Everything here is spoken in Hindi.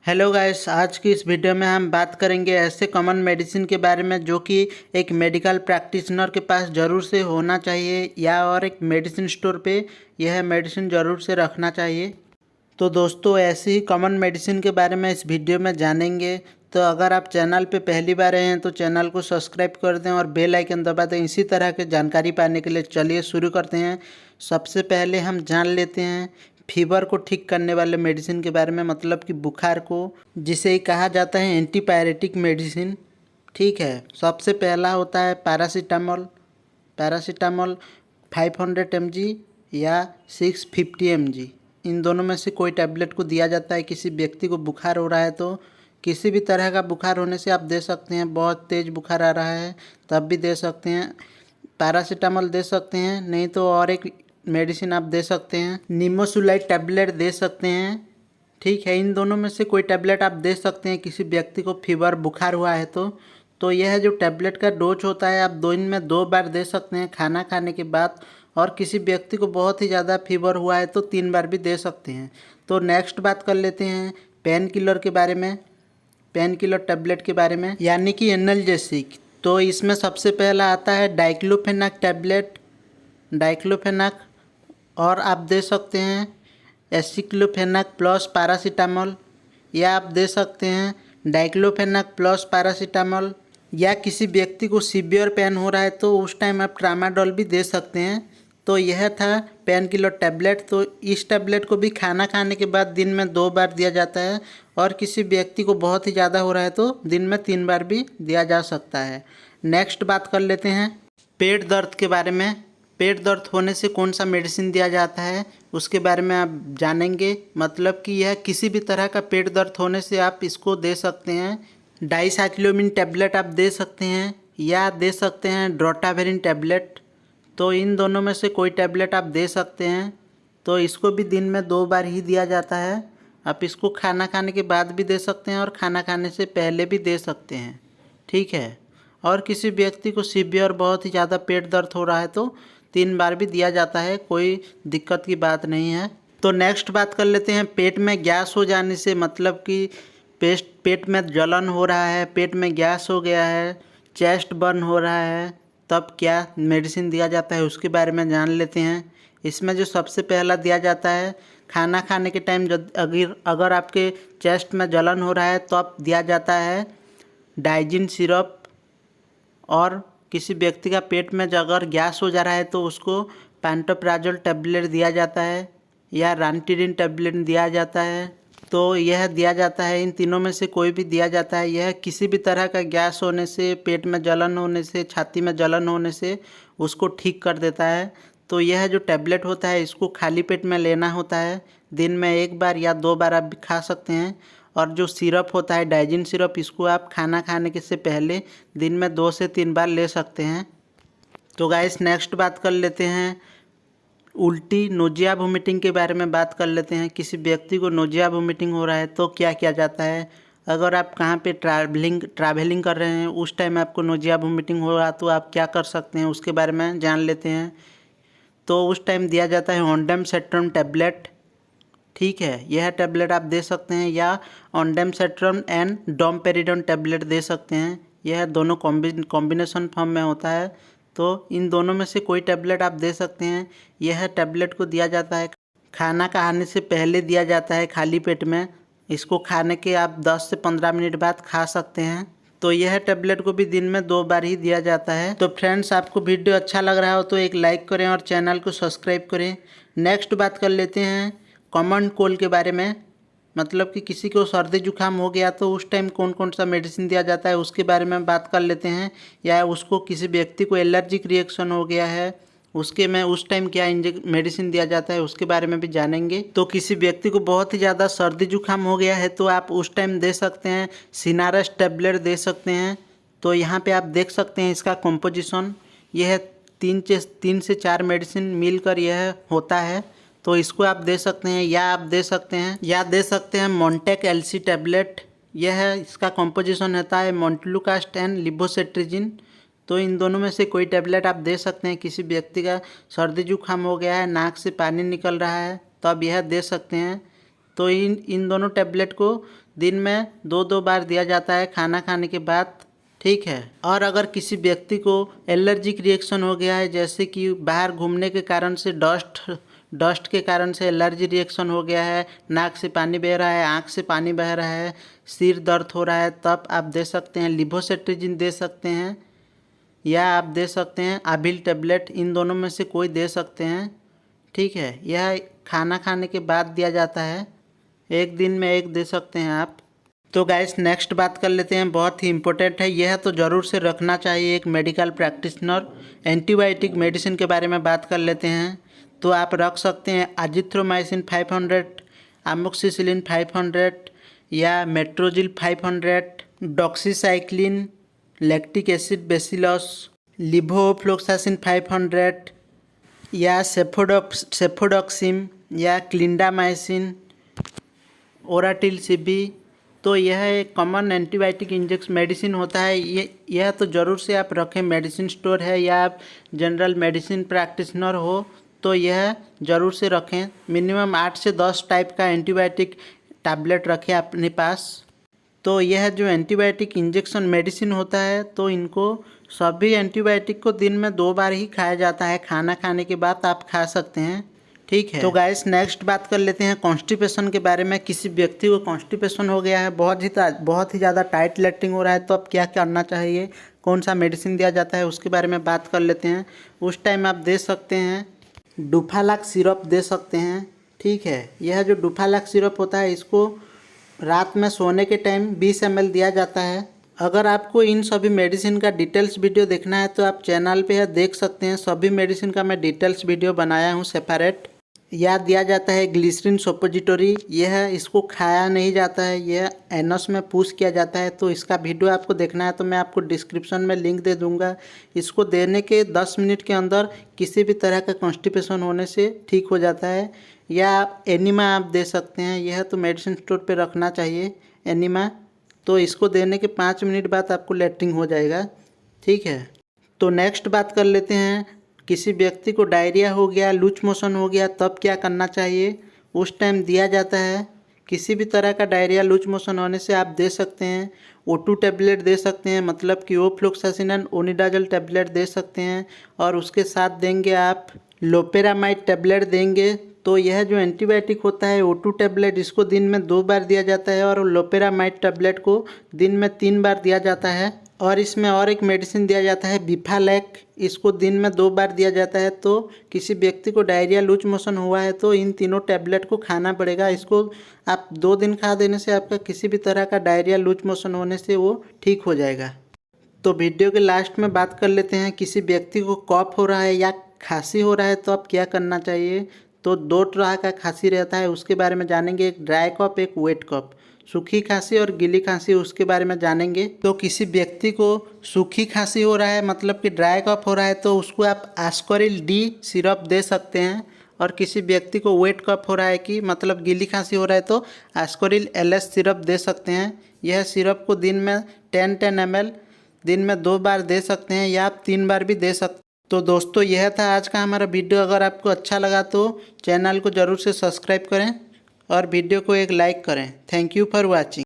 हेलो गाइस, आज की इस वीडियो में हम बात करेंगे ऐसे कॉमन मेडिसिन के बारे में जो कि एक मेडिकल प्रैक्टिशनर के पास ज़रूर से होना चाहिए या और एक मेडिसिन स्टोर पे यह मेडिसिन ज़रूर से रखना चाहिए। तो दोस्तों, ऐसी ही कॉमन मेडिसिन के बारे में इस वीडियो में जानेंगे। तो अगर आप चैनल पे पहली बार आए हैं तो चैनल को सब्सक्राइब कर दें और बेल आइकन दबा दें। इसी तरह की जानकारी पाने के लिए चलिए शुरू करते हैं। सबसे पहले हम जान लेते हैं फीवर को ठीक करने वाले मेडिसिन के बारे में, मतलब कि बुखार को, जिसे कहा जाता है एंटीपायरेटिक मेडिसिन। ठीक है, सबसे पहला होता है पैरासीटामोल। पैरासीटामोल 500 mg या 650 mg, इन दोनों में से कोई टैबलेट को दिया जाता है। किसी व्यक्ति को बुखार हो रहा है तो किसी भी तरह का बुखार होने से आप दे सकते हैं। बहुत तेज़ बुखार आ रहा है तब भी दे सकते हैं, पैरासीटामोल दे सकते हैं। नहीं तो और एक मेडिसिन आप दे सकते हैं, निमोसुलाइड टैबलेट दे सकते हैं। ठीक है, इन दोनों में से कोई टैबलेट आप दे सकते हैं किसी व्यक्ति को फीवर बुखार हुआ है तो यह जो टैबलेट का डोज होता है आप दिन में 2 बार दे सकते हैं खाना खाने के बाद। और किसी व्यक्ति को बहुत ही ज़्यादा फीवर हुआ है तो 3 बार भी दे सकते हैं। तो नेक्स्ट बात कर लेते हैं पेन किलर के बारे में, पेन किलर टैबलेट के बारे में, यानी कि एनाल्जेसिक। तो इसमें सबसे पहला आता है डाइक्लोफेनाक टैबलेट, डाइक्लोफेनाक। और आप दे सकते हैं एसिक्लोफेनाक प्लस पैरासीटामोल, या आप दे सकते हैं डाइक्लोफेनाक प्लस पैरासीटामोल। या किसी व्यक्ति को सीवियर पेन हो रहा है तो उस टाइम आप ट्रामाडोल भी दे सकते हैं। तो यह था पेन किलर टैबलेट। तो इस टैबलेट को भी खाना खाने के बाद दिन में 2 बार दिया जाता है, और किसी व्यक्ति को बहुत ही ज़्यादा हो रहा है तो दिन में 3 बार भी दिया जा सकता है। नेक्स्ट बात कर लेते हैं पेट दर्द के बारे में। पेट दर्द होने से कौन सा मेडिसिन दिया जाता है उसके बारे में आप जानेंगे। मतलब कि यह किसी भी तरह का पेट दर्द होने से आप इसको दे सकते हैं। डाइसाइक्लोमिन टैबलेट आप दे सकते हैं, या दे सकते हैं ड्रोटावेरिन टैबलेट। तो इन दोनों में से कोई टैबलेट आप दे सकते हैं। तो इसको भी दिन में 2 बार ही दिया जाता है। आप इसको खाना खाने के बाद भी दे सकते हैं और खाना खाने से पहले भी दे सकते हैं। ठीक है, और किसी व्यक्ति को सीवियर बहुत ही ज़्यादा पेट दर्द हो रहा है तो 3 बार भी दिया जाता है, कोई दिक्कत की बात नहीं है। तो नेक्स्ट बात कर लेते हैं पेट में गैस हो जाने से, मतलब कि पेट में जलन हो रहा है, पेट में गैस हो गया है, चेस्ट बर्न हो रहा है, तब क्या मेडिसिन दिया जाता है उसके बारे में जान लेते हैं। इसमें जो सबसे पहला दिया जाता है खाना खाने के टाइम, जब अगर आपके चेस्ट में जलन हो रहा है तो अब दिया जाता है डाइजिन सिरप। और किसी व्यक्ति का पेट में अगर गैस हो जा रहा है तो उसको पैंटोप्राजोल टैबलेट दिया जाता है या रानिटिडिन टैबलेट दिया जाता है। तो यह दिया जाता है, इन तीनों में से कोई भी दिया जाता है। यह किसी भी तरह का गैस होने से, पेट में जलन होने से, छाती में जलन होने से उसको ठीक कर देता है। तो यह जो टैबलेट होता है इसको खाली पेट में लेना होता है। दिन में 1 बार या 2 बार आप खा सकते हैं। और जो सिरप होता है डाइजिन सिरप, इसको आप खाना खाने के से पहले दिन में 2 से 3 बार ले सकते हैं। तो गाइस, नेक्स्ट बात कर लेते हैं उल्टी नोजिया वोमिटिंग के बारे में बात कर लेते हैं। किसी व्यक्ति को नोजिया वोमिटिंग हो रहा है तो क्या किया जाता है। अगर आप कहाँ पे ट्रैवलिंग कर रहे हैं उस टाइम आपको नोजिया वोमिटिंग हो रहा तो आप क्या कर सकते हैं उसके बारे में जान लेते हैं। तो उस टाइम दिया जाता है ओंडेमसेट्रम टैबलेट। ठीक है, यह टैबलेट आप दे सकते हैं, या ओंडेमसेट्रम एंड डोमपेरिडोन टैबलेट दे सकते हैं। यह दोनों कॉम्बिनेशन फॉर्म में होता है। तो इन दोनों में से कोई टैबलेट आप दे सकते हैं। यह टैबलेट को दिया जाता है खाना खाने से पहले दिया जाता है खाली पेट में। इसको खाने के आप 10 से 15 मिनट बाद खा सकते हैं। तो यह टैबलेट को भी दिन में 2 बार ही दिया जाता है। तो फ्रेंड्स, आपको वीडियो अच्छा लग रहा हो तो एक लाइक करें और चैनल को सब्सक्राइब करें। नेक्स्ट बात कर लेते हैं कॉमन कोल्ड के बारे में, मतलब कि किसी को सर्दी जुकाम हो गया तो उस टाइम कौन कौन सा मेडिसिन दिया जाता है उसके बारे में बात कर लेते हैं। या उसको किसी व्यक्ति को एलर्जिक रिएक्शन हो गया है उसके में उस टाइम क्या मेडिसिन दिया जाता है उसके बारे में भी जानेंगे। तो किसी व्यक्ति को बहुत ही ज़्यादा सर्दी जुकाम हो गया है तो आप उस टाइम दे सकते हैं सिनारस टैबलेट दे सकते हैं। तो यहाँ पे आप देख सकते हैं इसका कॉम्पोजिशन, यह 3 से 4 मेडिसिन मिलकर यह होता है। तो इसको आप दे सकते हैं, या आप दे सकते हैं मोंटेक एलसी टैबलेट। यह है, इसका कॉम्पोजिशन होता है मोंटलुकास्ट एंड लिवोसेट्रिजिन। तो इन दोनों में से कोई टैबलेट आप दे सकते हैं। किसी व्यक्ति का सर्दी जुकाम हो गया है, नाक से पानी निकल रहा है तो आप यह दे सकते हैं। तो इन दोनों टैबलेट को दिन में 2-2 बार दिया जाता है खाना खाने के बाद, ठीक है। और अगर किसी व्यक्ति को एलर्जिक रिएक्शन हो गया है, जैसे कि बाहर घूमने के कारण से डस्ट के कारण से एलर्जी रिएक्शन हो गया है, नाक से पानी बह रहा है, आँख से पानी बह रहा है, सिर दर्द हो रहा है, तब आप दे सकते हैं लिवोसेट्रिजिन दे सकते हैं, या आप दे सकते हैं अबिल टैबलेट। इन दोनों में से कोई दे सकते हैं, ठीक है। यह खाना खाने के बाद दिया जाता है, एक दिन में एक दे सकते हैं आप। तो गाइस नेक्स्ट बात कर लेते हैं, बहुत ही इम्पोर्टेंट है यह, तो ज़रूर से रखना चाहिए एक मेडिकल प्रैक्टिशनर। एंटीबायोटिक मेडिसिन के बारे में बात कर लेते हैं। तो आप रख सकते हैं अजिथ्रोमाइसिन 500, अमोक्सिसिलिन 500 या Metrogyl 500, doxycycline, lactic acid bacillus, levofloxacin 500 या सेफोडॉक्सिम या क्लिंडामाइसिन, ओराटिल सीबी। तो यह एक कॉमन एंटीबायोटिक इंजेक्शन मेडिसिन होता है। यह तो ज़रूर से आप रखें, मेडिसिन स्टोर है या आप जनरल मेडिसिन प्रैक्टिशनर हो तो यह ज़रूर से रखें। मिनिमम 8 से 10 टाइप का एंटीबायोटिक टैबलेट रखें अपने पास। तो यह जो एंटीबायोटिक इंजेक्शन मेडिसिन होता है, तो इनको सभी एंटीबायोटिक को दिन में 2 बार ही खाया जाता है, खाना खाने के बाद आप खा सकते हैं, ठीक है। तो गाइस नेक्स्ट बात कर लेते हैं कॉन्स्टिपेशन के बारे में। किसी व्यक्ति को कॉन्स्टिपेशन हो गया है, बहुत ही ज़्यादा टाइट लैट्रिन हो रहा है, तो अब क्या करना चाहिए, कौन सा मेडिसिन दिया जाता है, उसके बारे में बात कर लेते हैं। उस टाइम आप दे सकते हैं डुफालाक सिरप दे सकते हैं, ठीक है। यह जो डुफालाक सिरप होता है, इसको रात में सोने के टाइम 20 ml दिया जाता है। अगर आपको इन सभी मेडिसिन का डिटेल्स वीडियो देखना है तो आप चैनल पे देख सकते हैं, सभी मेडिसिन का मैं डिटेल्स वीडियो बनाया हूँ सेपरेट। यह दिया जाता है ग्लिसरीन सपोजिटोरी, यह इसको खाया नहीं जाता है, यह एनस में पुश किया जाता है। तो इसका वीडियो आपको देखना है तो मैं आपको डिस्क्रिप्शन में लिंक दे दूंगा। इसको देने के 10 मिनट के अंदर किसी भी तरह का कॉन्स्टिपेशन होने से ठीक हो जाता है। या एनिमा आप दे सकते हैं, यह तो मेडिसिन स्टोर पे रखना चाहिए एनिमा। तो इसको देने के 5 मिनट बाद आपको लैट्रिन हो जाएगा, ठीक है। तो नेक्स्ट बात कर लेते हैं, किसी व्यक्ति को डायरिया हो गया, लूज मोशन हो गया, तब क्या करना चाहिए। उस टाइम दिया जाता है, किसी भी तरह का डायरिया लूज मोशन होने से आप दे सकते हैं O2 टैबलेट दे सकते हैं, मतलब कि ओफ्लोक्सासिन ओनिडाजोल टैबलेट दे सकते हैं। और उसके साथ देंगे आप लोपेरामाइड टैबलेट देंगे। तो यह जो एंटीबायोटिक होता है O2 टैबलेट, इसको दिन में 2 बार दिया जाता है और लोपेरामाइड टैबलेट को दिन में 3 बार दिया जाता है। और इसमें और एक मेडिसिन दिया जाता है बिफालैक, इसको दिन में 2 बार दिया जाता है। तो किसी व्यक्ति को डायरिया लूज मोशन हुआ है तो इन तीनों टैबलेट को खाना पड़ेगा। इसको आप 2 दिन खा देने से आपका किसी भी तरह का डायरिया लूज मोशन होने से वो ठीक हो जाएगा। तो वीडियो के लास्ट में बात कर लेते हैं, किसी व्यक्ति को कफ हो रहा है या खांसी हो रहा है तो अब क्या करना चाहिए। तो 2 तरह का खांसी रहता है, उसके बारे में जानेंगे, एक ड्राई कफ एक वेट कफ। सूखी खांसी और गीली खांसी, उसके बारे में जानेंगे। तो किसी व्यक्ति को सूखी खांसी हो रहा है, मतलब कि ड्राई कफ हो रहा है, तो उसको आप आस्कोरिल डी सिरप दे सकते हैं। और किसी व्यक्ति को वेट कफ हो रहा है कि मतलब गीली खांसी हो रहा है तो आस्कोरिल LS सिरप दे सकते हैं। यह सिरप को दिन में 10 ml दिन में 2 बार दे सकते हैं या आप 3 बार भी दे सकते हैं। तो दोस्तों यह था आज का हमारा वीडियो। अगर आपको अच्छा लगा तो चैनल को ज़रूर से सब्सक्राइब करें और वीडियो को एक लाइक करें। Thank you for watching.